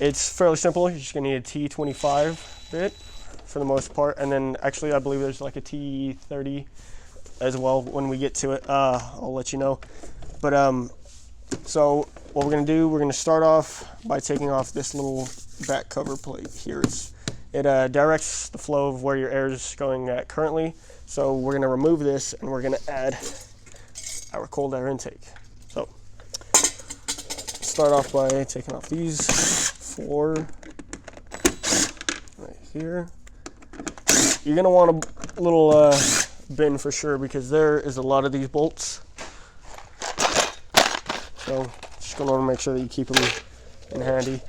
Speaker 1: It's fairly simple. You're just going to need a T25 bit for the most part, and then actually I believe there's like a T30 as well when we get to it. I'll let you know. But so what we're going to do, we're going to start off by taking off this little back cover plate here. It directs the flow of where your air is going at currently. So we're going to remove this and we're going to add our cold air intake. So start off by taking off these 4 right here. You're going to want a little bin for sure because there is a lot of these bolts. So just going to want to make sure that you keep them in handy.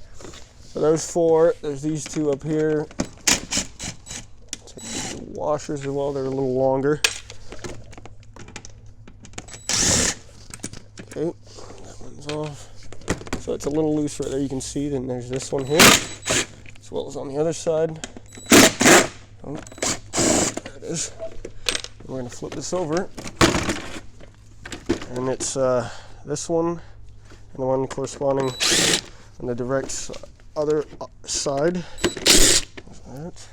Speaker 1: So there's 4, there's these 2 up here. Take the washers as well, they're a little longer. Okay, that one's off. So it's a little loose right there, you can see. Then there's this one here, as well as on the other side. Oh, there it is. We're gonna flip this over. And it's this one, and the one corresponding on the direct other side. That.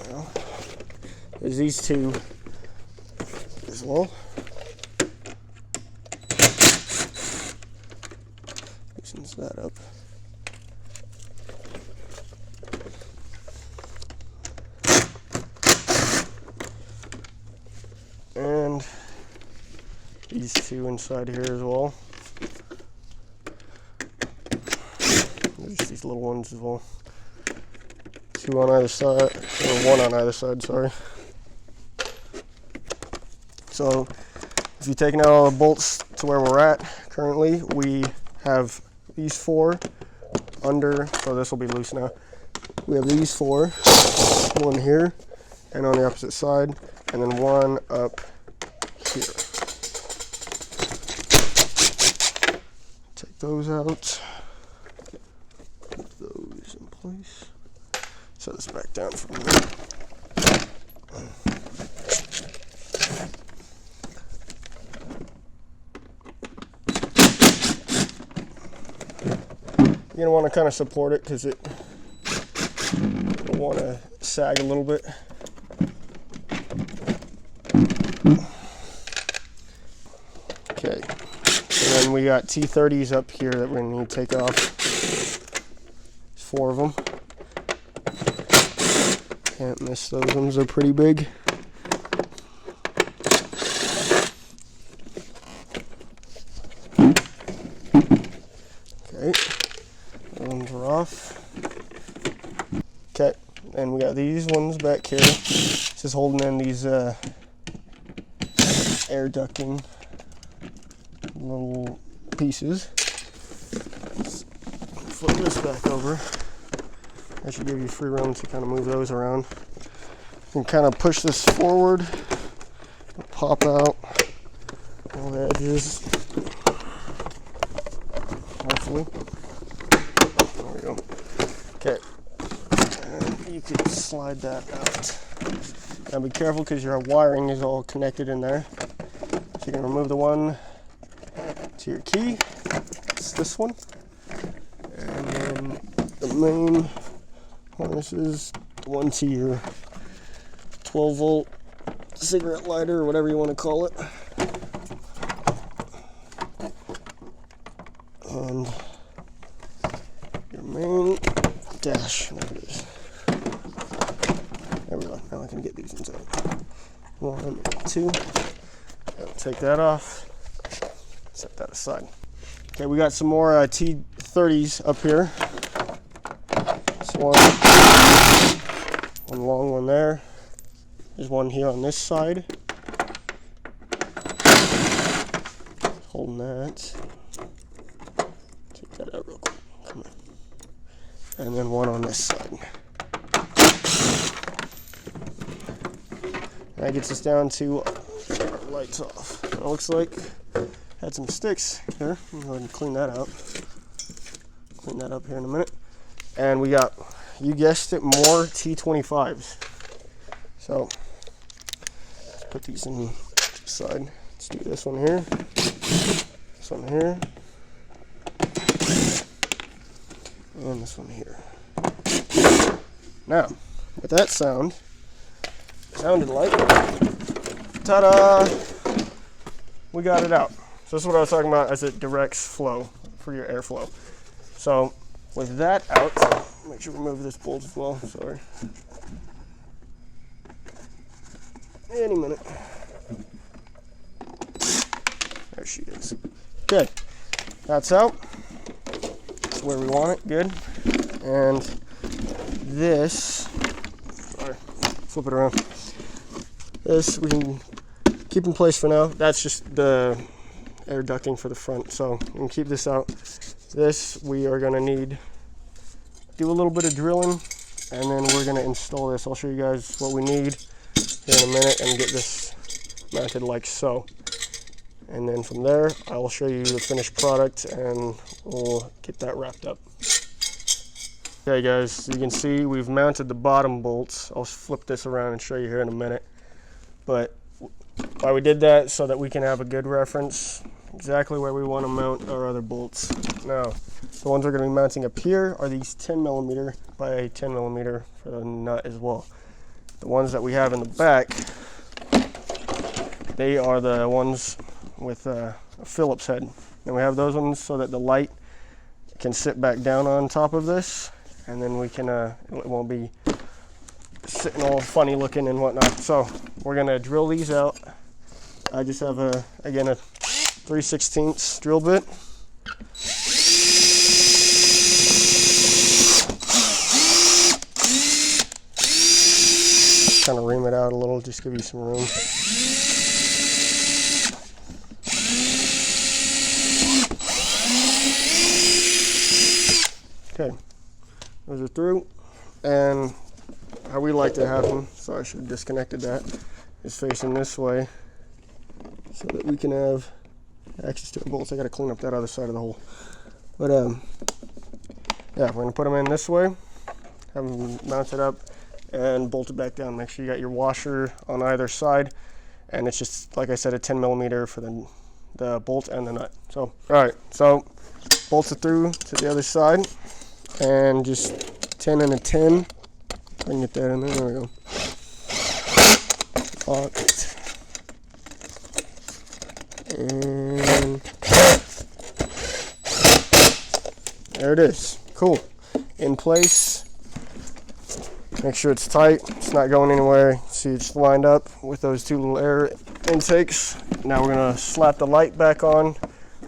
Speaker 1: Now, there's these 2 as well. Loosens that up. And these 2 inside here as well. There's these little ones as well. 2 on either side, or 1 on either side, sorry. So if you're taking out all the bolts to where we're at currently, we have these 4 under, so this will be loose now. We have these 4, 1 here, and on the opposite side, and then 1 up here. Take those out. Put those in place. Set this back down for a minute. You're going to want to kind of support it because it will want to sag a little bit. Okay, and then we got T30s up here that we're going to need to take off. There's 4 of them. Can't miss those ones, they're pretty big. Okay, those ones are off. Okay, and we got these ones back here. This is holding in these air ducting little pieces. Let's flip this back over. That should give you free room to kind of move those around. You can kind of push this forward, pop out all the edges. Hopefully. There we go. Okay. And you can slide that out. Now be careful because your wiring is all connected in there. So you can remove the one to your key. It's this one. And then the main harness is the one to your 12 volt cigarette lighter or whatever you want to call it. And your main dash. There it is. There we go. Now I can get these inside. 1, 2. I'll take that off. Set that aside. Okay, we got some more T30s up here. This one long one there. There's one here on this side. Holding that. Take that out real quick. Come on. And then one on this side. That gets us down to our lights off. It looks like had some sticks here. I'm gonna go ahead and clean that out. Clean that up here in a minute. And we got, you guessed it, more T25s. So let's put these in the side. Let's do this one here. This one here. And this one here. Now, with that sound, sounded like, ta-da, we got it out. So this is what I was talking about as it directs flow for your airflow. So with that out, make sure we remove this bolt as well, sorry. Any minute. There she is. Okay, that's out. That's where we want it, good. And this, sorry, flip it around. This we can keep in place for now. That's just the air ducting for the front, so we can keep this out. This we are gonna need, do a little bit of drilling, and then we're gonna install this. I'll show you guys what we need here in a minute and get this mounted like so. And then from there, I will show you the finished product and we'll get that wrapped up. Okay guys, so you can see we've mounted the bottom bolts. I'll flip this around and show you here in a minute. But why we did that, so that we can have a good reference exactly where we want to mount our other bolts. Now, the ones we're going to be mounting up here are these 10mm by 10mm for the nut as well. The ones that we have in the back, they are the ones with a Phillips head. And we have those ones so that the light can sit back down on top of this, and then we can, it won't be sitting all funny looking and whatnot. So we're gonna drill these out. I just have again a 3/16 drill bit. Kind of ream it out a little, just give you some room. Okay, those are through, and how we like to have them, so I should have disconnected that, is facing this way so that we can have access to our bolts. I got to clean up that other side of the hole. But yeah, we're going to put them in this way, have them mounted up and bolted back down. Make sure you got your washer on either side, and it's just, like I said, a 10mm for the bolt and the nut. So, alright, so bolts it through to the other side, and just 10 and a 10. I can get that in there. There we go. Locked. And there it is. Cool. In place. Make sure it's tight. It's not going anywhere. See, it's lined up with those two little air intakes. Now we're going to slap the light back on.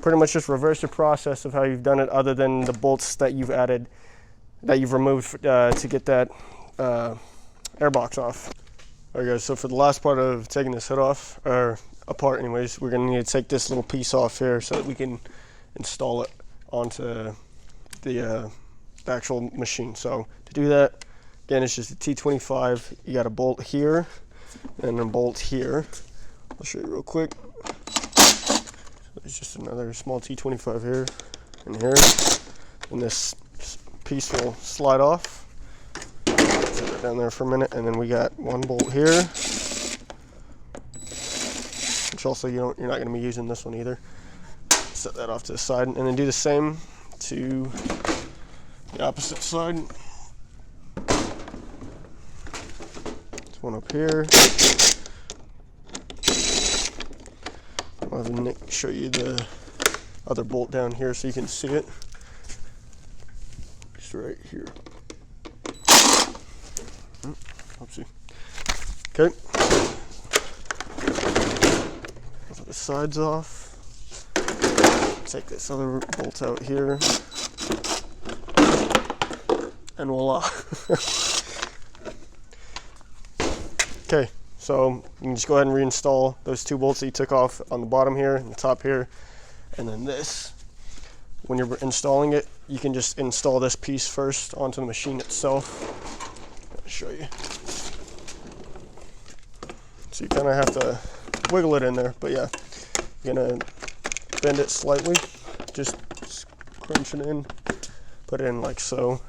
Speaker 1: Pretty much just reverse the process of how you've done it, other than the bolts that you've added, that you've removed to get that airbox off. Alright guys, so for the last part of taking this hood off, or apart anyways, we're going to need to take this little piece off here so that we can install it onto the actual machine. So to do that, again, it's just a T25. You got a bolt here and a bolt here. I'll show you real quick. So there's just another small T25 here and here, and this piece will slide off. Set it down there for a minute, and then we got one bolt here, which also you're not going to be using this one either. Set that off to the side, and then do the same to the opposite side. There's one up here. I'll have Nick show you the other bolt down here so you can see it. Just right here. Oopsie. Okay. Put the sides off. Take this other bolt out here. And voila. Okay, So you can just go ahead and reinstall those 2 bolts that you took off on the bottom here and the top here. And then this, when you're installing it, you can just install this piece first onto the machine itself. I'll show you. So you kind of have to wiggle it in there, but yeah, you're gonna bend it slightly, just crunch it in, put it in like so,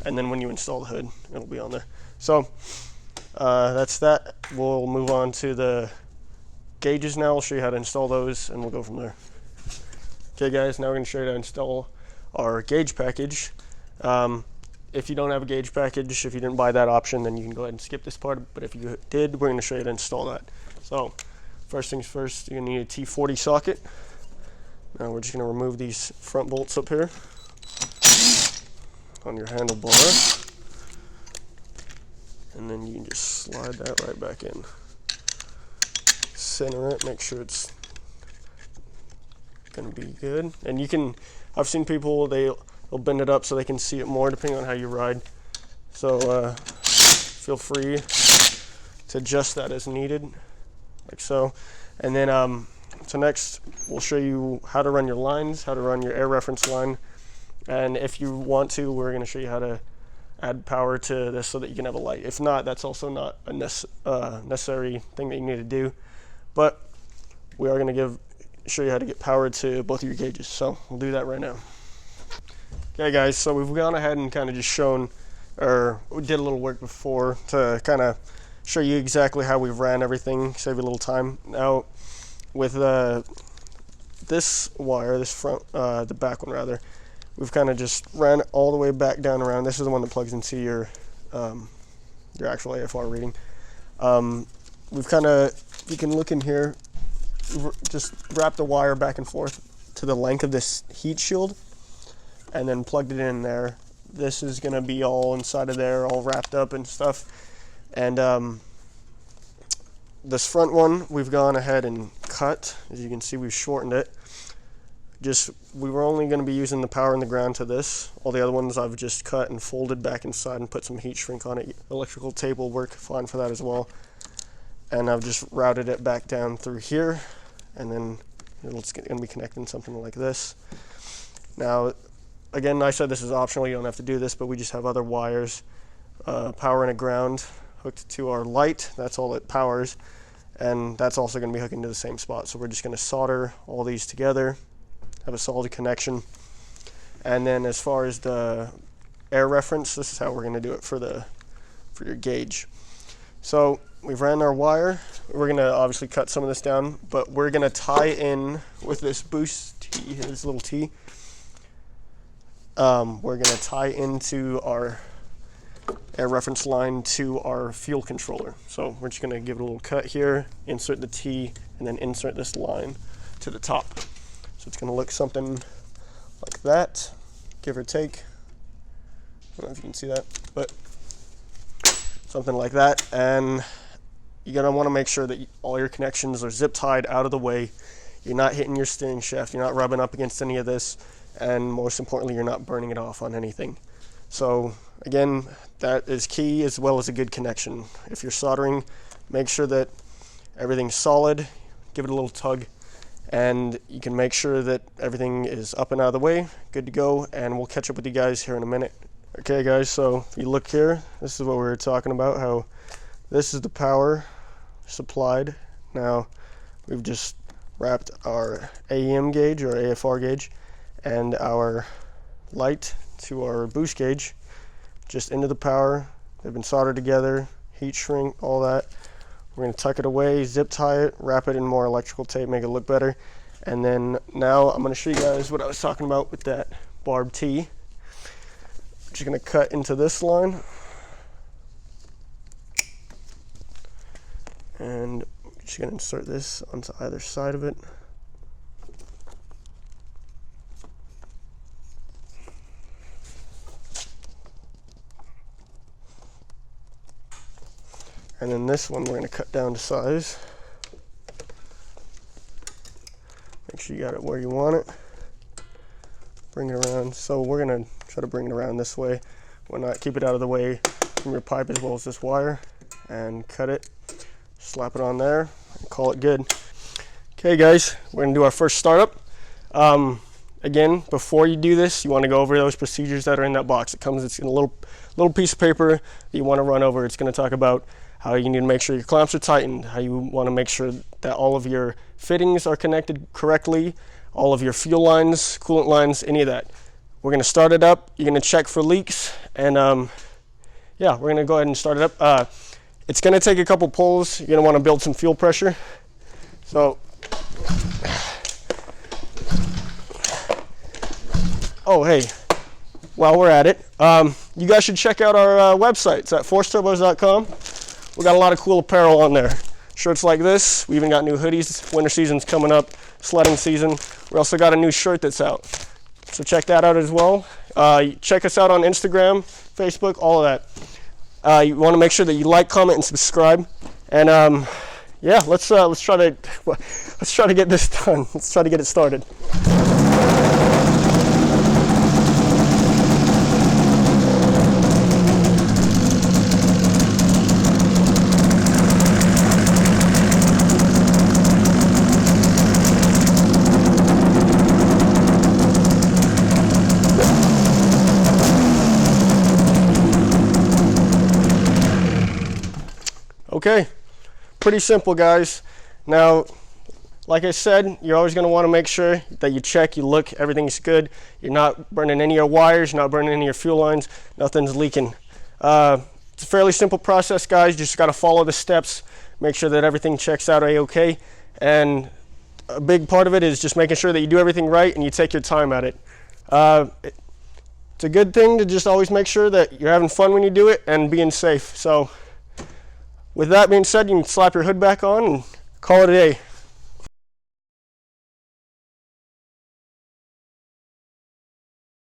Speaker 1: and then when you install the hood, it'll be on there. So that's that. We'll move on to the gauges now. I'll show you how to install those, and we'll go from there. Okay guys, now we're going to show you how to install our gauge package. If you don't have a gauge package, if you didn't buy that option, then you can go ahead and skip this part, but if you did, we're going to show you how to install that. So first things first, you're going to need a T40 socket. Now we're just going to remove these front bolts up here on your handlebar, and then you can just slide that right back in. Center it, make sure it's going to be good. And you can, I've seen people, they'll bend it up so they can see it more depending on how you ride. So feel free to adjust that as needed, like so. And then so next we'll show you how to run your lines, how to run your air reference line. And if you want to, we're going to show you how to add power to this so that you can have a light. If not, that's also not a necessary thing that you need to do. But we are going to show you how to get power to both of your gauges. So we'll do that right now. Okay guys, so we've gone ahead and kind of just shown, or we did a little work before to kind of show you exactly how we've ran everything, save you a little time. Now with this wire, this front, the back one rather, we've kind of just ran all the way back down around. This is the one that plugs into your actual AFR reading. We've kind of, you can look in here, just wrap the wire back and forth to the length of this heat shield and then plugged it in there. This is going to be all inside of there, all wrapped up and stuff. And this front one we've gone ahead and cut. As you can see, we've shortened it. We were only going to be using the power and the ground to this. All the other ones I've just cut and folded back inside and put some heat shrink on it. Electrical tape will work fine for that as well. And I've just routed it back down through here, and then it's going to be connecting something like this. Now, again, I said this is optional, you don't have to do this, but we just have other wires, power and a ground hooked to our light. That's all it powers, and that's also going to be hooking to the same spot. So we're just going to solder all these together, have a solid connection. And then as far as the air reference, this is how we're going to do it for your gauge. So we've ran our wire. We're going to obviously cut some of this down, but we're going to tie in with this boost T, this little T. We're going to tie into our air reference line to our fuel controller. So we're just going to give it a little cut here, insert the T, and then insert this line to the top. So it's going to look something like that, give or take. I don't know if you can see that, but something like that. And you're going to want to make sure that all your connections are zip tied out of the way. You're not hitting your steering shaft, you're not rubbing up against any of this, and most importantly, you're not burning it off on anything. So again, that is key, as well as a good connection. If you're soldering, make sure that everything's solid, give it a little tug, and you can make sure that everything is up and out of the way, good to go, and we'll catch up with you guys here in a minute. Okay guys, so if you look here, this is what we were talking about, how this is the power supplied. Now we've just wrapped our AEM gauge or AFR gauge and our light to our boost gauge just into the power. They've been soldered together, heat shrink, all that. We're going to tuck it away, zip tie it, wrap it in more electrical tape, make it look better. And then now I'm going to show you guys what I was talking about with that barb T. Just going to cut into this line, and I'm just going to insert this onto either side of it. And then this one we're going to cut down to size. Make sure you got it where you want it. Bring it around. So we're going to try to bring it around this way. Why not keep it out of the way from your pipe as well as this wire, and cut it. slap it on there and call it good. Okay guys, we're gonna do our first startup. Again, before you do this, you want to go over those procedures that are in that box. It's in a little piece of paper that you want to run over. It's going to talk about how you need to make sure your clamps are tightened, how you want to make sure that all of your fittings are connected correctly, all of your fuel lines, coolant lines, any of that. We're going to start it up. You're going to check for leaks, and yeah, we're going to go ahead and start it up. It's going to take a couple pulls. You're going to want to build some fuel pressure. So, oh hey, while we're at it, you guys should check out our website. It's at forceturbos.com. We got a lot of cool apparel on there. Shirts like this. We even got new hoodies. Winter season's coming up, sledding season. We also got a new shirt that's out. So check that out as well. Check us out on Instagram, Facebook, all of that. You want to make sure that you like, comment, and subscribe. And yeah, let's try to get this done. Let's try to get it started. Okay, pretty simple guys. Now, like I said, you're always going to want to make sure that you check, you look, everything's good. You're not burning any of your wires, you're not burning any of your fuel lines, nothing's leaking. It's a fairly simple process guys, you just got to follow the steps, make sure that everything checks out A-OK. And a big part of it is just making sure that you do everything right and you take your time at it. It's a good thing to just always make sure that you're having fun when you do it and being safe. So, with that being said, you can slap your hood back on and call it a day.